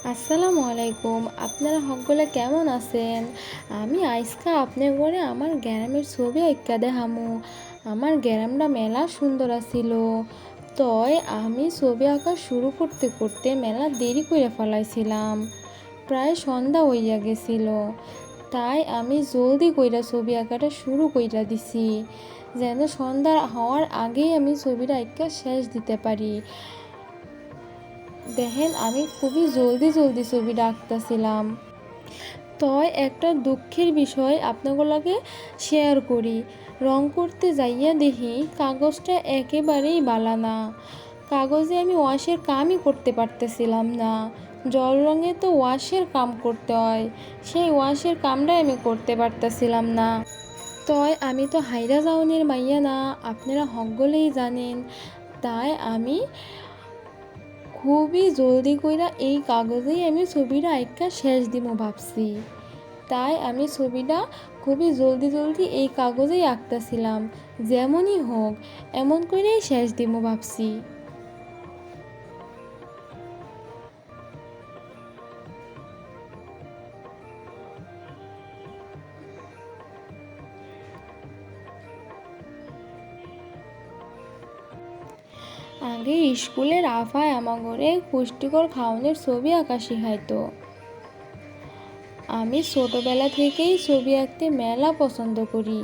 আসসালামু আলাইকুম। আপনারা সকলে কেমন আছেন? আমি আইসকা আপনার ঘরে আমার গ্রামের ছবি আঁইক্কা দেখামু। আমার গ্রামটা মেলা সুন্দর আছিল। তয় আমি ছবি আঁকা শুরু করতে করতে মেলা দেরি করে ফেলাইছিলাম। প্রায় সন্ধ্যা হইয়া গেছিল। তাই আমি জলদি কইরা ছবি আঁকাটা শুরু কইরা দিছি, যেন সন্ধ্যা হওয়ার আগেই আমি ছবিটা আঁইক্কা শেষ দিতে পারি। দেখেন আমি খুবই জলদি জলদি ছবিটা আঁকতেছিলাম। তয় একটা দুঃখের বিষয় আপনাগুলোকে শেয়ার করি। রং করতে যাইয়া দেখি কাগজটা একেবারেই বালা না। কাগজে আমি ওয়াশের কামই করতে পারতেছিলাম না। জল রঙে তো ওয়াশের কাম করতে হয়, সেই ওয়াশের কামটাই আমি করতে পারতেছিলাম না। তয় আমি তো হাইরা যাওনের মাইয়া না, আপনারা সকলেই জানেন। তাই আমি খুবই জলদি কইরা এই কাগজেই আমি ছবিটা আঁইক্কা শেষ দিমু ভাবছি। তাই আমি ছবিটা খুবই জলদি জলদি এই কাগজেই আঁকতেছিলাম, যেমনই হোক এমন করেই শেষ দিমু ভাবছি। আগে স্কুলের আফায় আমাগরে পুষ্টিকর খাওয়ানোর ছবি আঁকা শিখাইতো। আমি ছোটবেলা থেকেই ছবি আঁকতে মেলা পছন্দ করি।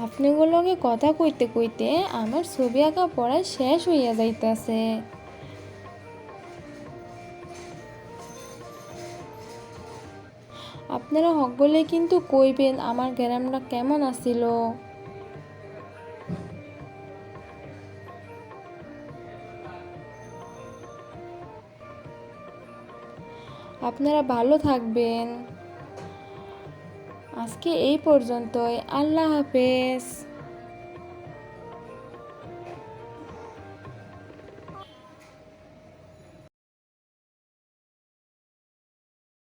আপনাগুলোকে কথা কইতে কইতে আমার ছবি আঁকা পড়া শেষ হইয়া যাইতেছে। আপনারা সকলে কিন্তু কইবেন আমার গ্রামটা কেমন আছিল। আপনারা ভালো থাকবেন। আজকে এই পর্যন্তই। আল্লাহ হাফেজ।